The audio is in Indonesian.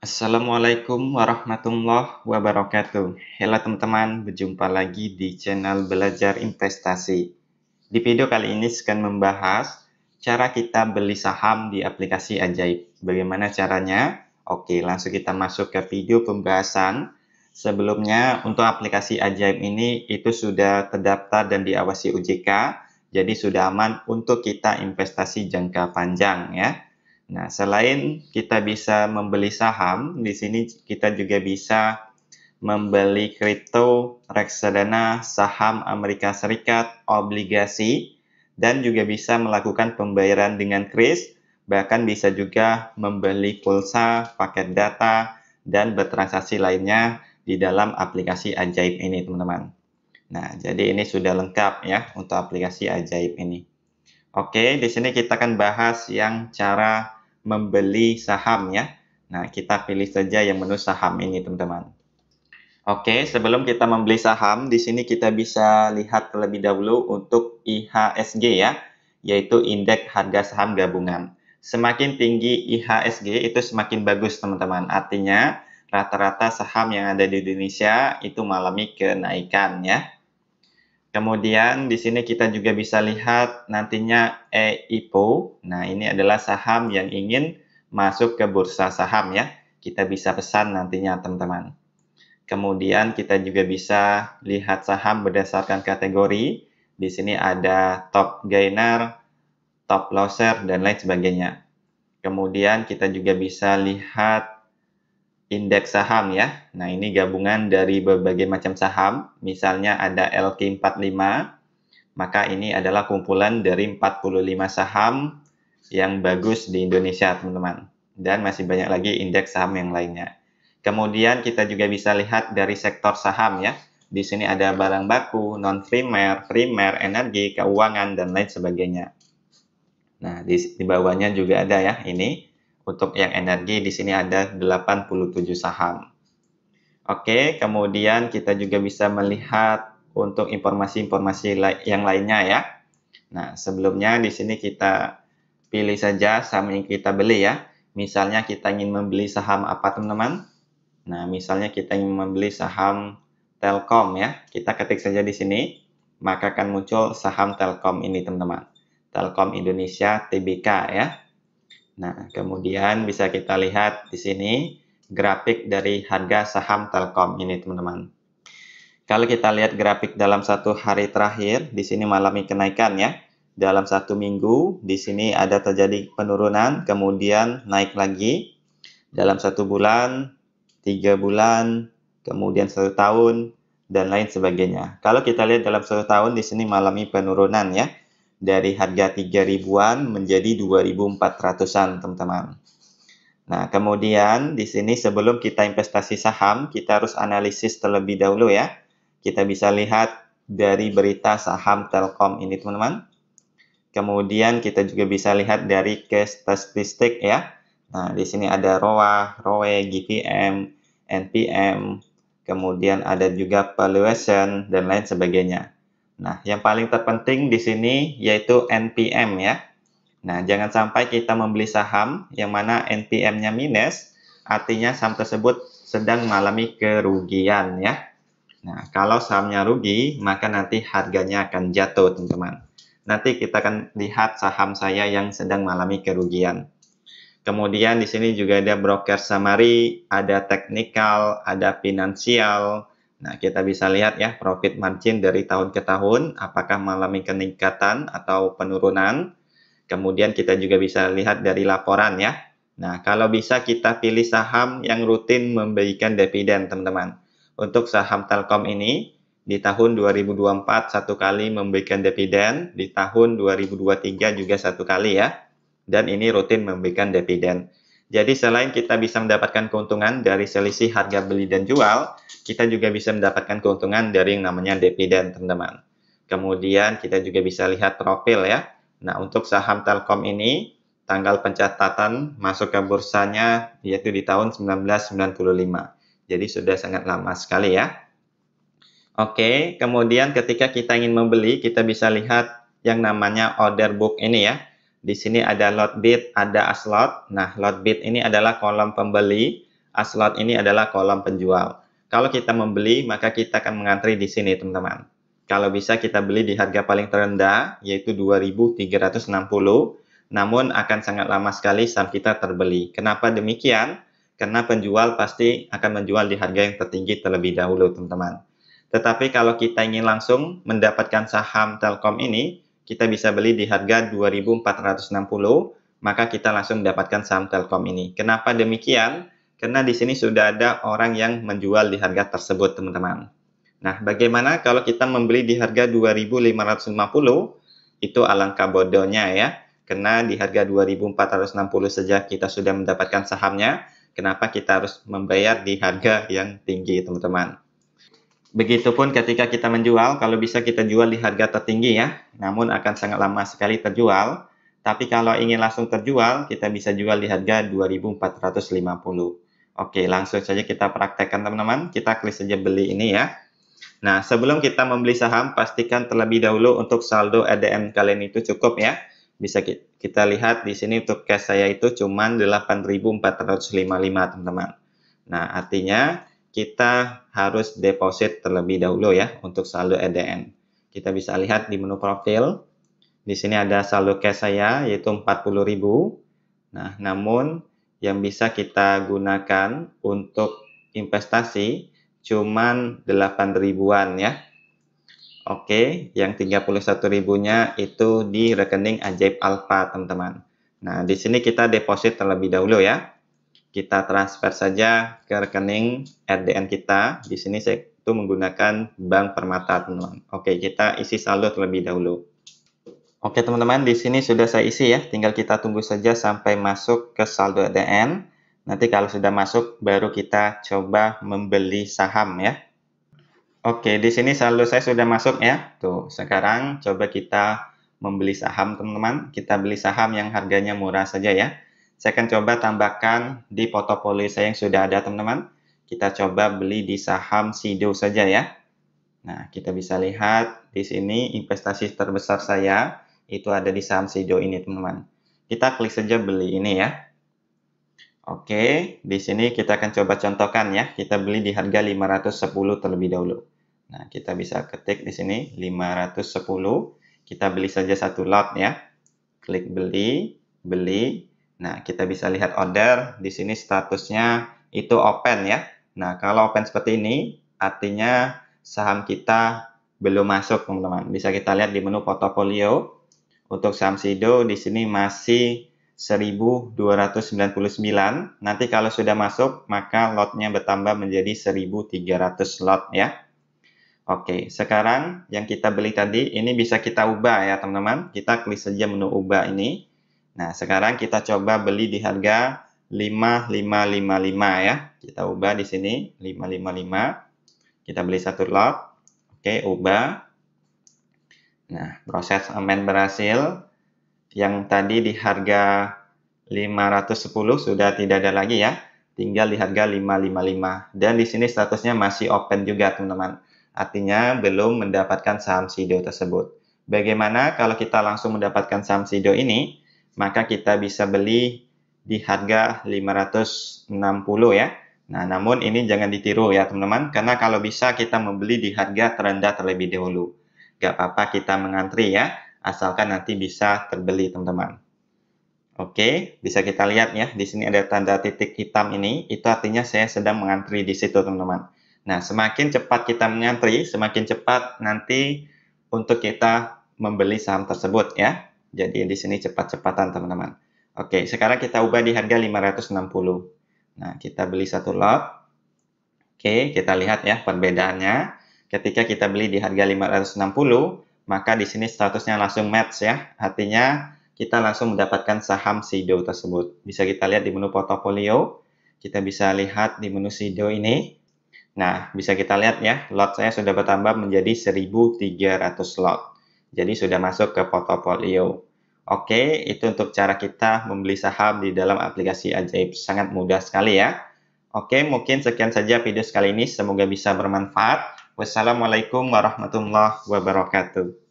Assalamualaikum warahmatullahi wabarakatuh. Halo teman-teman, berjumpa lagi di channel Belajar Investasi. Di video kali ini akan membahas cara kita beli saham di aplikasi Ajaib. Bagaimana caranya? Oke, langsung kita masuk ke video pembahasan. Sebelumnya, untuk aplikasi Ajaib ini itu sudah terdaftar dan diawasi OJK, jadi sudah aman untuk kita investasi jangka panjang ya. Nah, selain kita bisa membeli saham, di sini kita juga bisa membeli kripto, reksadana, saham Amerika Serikat, obligasi, dan juga bisa melakukan pembayaran dengan kris, bahkan bisa juga membeli pulsa, paket data, dan bertransaksi lainnya di dalam aplikasi Ajaib ini, teman-teman. Nah, jadi ini sudah lengkap ya untuk aplikasi Ajaib ini. Oke, di sini kita akan bahas yang cara membeli saham ya. Nah, kita pilih saja yang menu saham ini, teman-teman. Oke, sebelum kita membeli saham, di sini kita bisa lihat terlebih dahulu untuk IHSG ya, yaitu Indeks Harga Saham Gabungan. Semakin tinggi IHSG itu semakin bagus, teman-teman. Artinya, rata-rata saham yang ada di Indonesia itu mengalami kenaikan ya. Kemudian di sini kita juga bisa lihat nantinya EIPO. Nah, ini adalah saham yang ingin masuk ke bursa saham ya. Kita bisa pesan nantinya, teman-teman. Kemudian kita juga bisa lihat saham berdasarkan kategori. Di sini ada top gainer, top loser, dan lain sebagainya. Kemudian kita juga bisa lihat indeks saham ya. Nah, ini gabungan dari berbagai macam saham. Misalnya ada LQ45, maka ini adalah kumpulan dari 45 saham yang bagus di Indonesia, teman-teman. Dan masih banyak lagi indeks saham yang lainnya. Kemudian kita juga bisa lihat dari sektor saham ya. Di sini ada barang baku, non-primer, primer, energi, keuangan, dan lain sebagainya. Nah, di bawahnya juga ada ya ini. Untuk yang energi di sini ada 87 saham. Oke, kemudian kita juga bisa melihat untuk informasi-informasi yang lainnya ya. Nah, sebelumnya di sini kita pilih saja saham yang kita beli ya. Misalnya kita ingin membeli saham apa, teman-teman? Nah, misalnya kita ingin membeli saham Telkom ya. Kita ketik saja di sini, maka akan muncul saham Telkom ini, teman-teman. Telkom Indonesia Tbk ya. Nah, kemudian bisa kita lihat di sini grafik dari harga saham Telkom ini, teman-teman. Kalau kita lihat grafik dalam satu hari terakhir, di sini mengalami kenaikan ya. Dalam satu minggu, di sini ada terjadi penurunan, kemudian naik lagi. Dalam satu bulan, 3 bulan, kemudian 1 tahun, dan lain sebagainya. Kalau kita lihat dalam 1 tahun, di sini mengalami penurunan ya. Dari harga 3 ribuan menjadi 2.400-an, teman-teman. Nah, kemudian di sini sebelum kita investasi saham, kita harus analisis terlebih dahulu ya. Kita bisa lihat dari berita saham Telkom ini, teman-teman. Kemudian kita juga bisa lihat dari case statistik ya. Nah, di sini ada ROA, ROE, GPM, NPM, kemudian ada juga valuation, dan lain sebagainya. Nah, yang paling terpenting di sini yaitu NPM ya. Nah, jangan sampai kita membeli saham yang mana NPM-nya minus, artinya saham tersebut sedang mengalami kerugian ya. Nah, kalau sahamnya rugi, maka nanti harganya akan jatuh, teman-teman. Nanti kita akan lihat saham saya yang sedang mengalami kerugian. Kemudian di sini juga ada broker summary, ada technical, ada finansial. Nah, kita bisa lihat ya profit margin dari tahun ke tahun, apakah mengalami peningkatan atau penurunan. Kemudian kita juga bisa lihat dari laporan ya. Nah, kalau bisa kita pilih saham yang rutin memberikan dividen, teman-teman. Untuk saham Telkom ini, di tahun 2024 satu kali memberikan dividen, di tahun 2023 juga satu kali ya. Dan ini rutin memberikan dividen. Jadi selain kita bisa mendapatkan keuntungan dari selisih harga beli dan jual, kita juga bisa mendapatkan keuntungan dari yang namanya dividen, teman-teman. Kemudian kita juga bisa lihat profil ya. Nah, untuk saham Telkom ini, tanggal pencatatan masuk ke bursanya yaitu di tahun 1995. Jadi sudah sangat lama sekali ya. Oke, kemudian ketika kita ingin membeli, kita bisa lihat yang namanya order book ini ya. Di sini ada lot bid, ada slot. Nah, lot bid ini adalah kolom pembeli, slot ini adalah kolom penjual. Kalau kita membeli, maka kita akan mengantri di sini, teman-teman. Kalau bisa kita beli di harga paling terendah, yaitu 2.360, namun akan sangat lama sekali saham kita terbeli. Kenapa demikian? Karena penjual pasti akan menjual di harga yang tertinggi terlebih dahulu, teman-teman. Tetapi kalau kita ingin langsung mendapatkan saham Telkom ini, kita bisa beli di harga 2.460, maka kita langsung mendapatkan saham Telkom ini. Kenapa demikian? Karena di sini sudah ada orang yang menjual di harga tersebut, teman-teman. Nah, bagaimana kalau kita membeli di harga 2.550? Itu alangkah bodohnya ya. Karena di harga 2.460 saja kita sudah mendapatkan sahamnya, kenapa kita harus membayar di harga yang tinggi, teman-teman. Begitupun ketika kita menjual, kalau bisa kita jual di harga tertinggi ya, namun akan sangat lama sekali terjual. Tapi kalau ingin langsung terjual, kita bisa jual di harga 2.450. Oke, langsung saja kita praktekkan, teman-teman. Kita klik saja beli ini ya. Nah, sebelum kita membeli saham, pastikan terlebih dahulu untuk saldo ATM kalian itu cukup ya. Bisa kita lihat di sini untuk cash saya itu cuma 8.455, teman-teman. Nah, artinya kita harus deposit terlebih dahulu ya untuk saldo ATM. Kita bisa lihat di menu profil. Di sini ada saldo cash saya yaitu 40.000. Nah, namun yang bisa kita gunakan untuk investasi cuman 8.000-an ya. Oke, yang 31.000-nya itu di rekening Ajaib Alfa, teman-teman. Nah, di sini kita deposit terlebih dahulu ya. Kita transfer saja ke rekening RDN kita. Di sini saya itu menggunakan Bank Permata, teman-teman. Oke, kita isi saldo terlebih dahulu. Oke, teman-teman, di sini sudah saya isi ya. Tinggal kita tunggu saja sampai masuk ke saldo RDN. Nanti kalau sudah masuk, baru kita coba membeli saham ya. Oke, di sini saldo saya sudah masuk ya. Tuh, sekarang coba kita membeli saham, teman-teman. Kita beli saham yang harganya murah saja ya. Saya akan coba tambahkan di portofolio saya yang sudah ada, teman-teman. Kita coba beli di saham Sido saja ya. Nah, kita bisa lihat di sini investasi terbesar saya itu ada di saham Sido ini, teman-teman. Kita klik saja beli ini ya. Oke, di sini kita akan coba contohkan ya. Kita beli di harga 510 terlebih dahulu. Nah, kita bisa ketik di sini 510. Kita beli saja satu lot ya. Klik beli, beli. Nah, kita bisa lihat order. Di sini statusnya itu open ya. Nah, kalau open seperti ini, artinya saham kita belum masuk, teman-teman. Bisa kita lihat di menu portofolio. Untuk saham Sido di sini masih 1.299. Nanti kalau sudah masuk, maka lotnya bertambah menjadi 1.300 lot ya. Oke, sekarang yang kita beli tadi, ini bisa kita ubah ya teman-teman. Kita klik saja menu ubah ini. Nah, sekarang kita coba beli di harga 5.555 ya. Kita ubah di sini 555. Kita beli satu lot. Oke, ubah. Nah, proses aman berhasil. Yang tadi di harga 510 sudah tidak ada lagi ya. Tinggal di harga 555. Dan di sini statusnya masih open juga, teman-teman. Artinya belum mendapatkan saham Sido tersebut. Bagaimana kalau kita langsung mendapatkan saham Sido ini? Maka kita bisa beli di harga 560 ya. Nah, namun ini jangan ditiru ya teman-teman. Karena kalau bisa kita membeli di harga terendah terlebih dahulu. Gak apa-apa kita mengantri ya. Asalkan nanti bisa terbeli teman-teman. Oke, bisa kita lihat ya. Di sini ada tanda titik hitam ini. Itu artinya saya sedang mengantri di situ teman-teman. Nah, semakin cepat kita mengantri, semakin cepat nanti untuk kita membeli saham tersebut ya. Jadi di sini cepat-cepatan teman-teman. Oke, sekarang kita ubah di harga 560. Nah, kita beli satu lot. Oke, kita lihat ya perbedaannya. Ketika kita beli di harga 560, maka di sini statusnya langsung match ya. Artinya kita langsung mendapatkan saham Sido tersebut. Bisa kita lihat di menu portofolio. Kita bisa lihat di menu Sido ini. Nah, bisa kita lihat ya, lot saya sudah bertambah menjadi 1.300 lot. Jadi sudah masuk ke portofolio. Oke, itu untuk cara kita membeli saham di dalam aplikasi Ajaib. Sangat mudah sekali ya. Oke, mungkin sekian saja video sekali ini. Semoga bisa bermanfaat. Wassalamualaikum warahmatullahi wabarakatuh.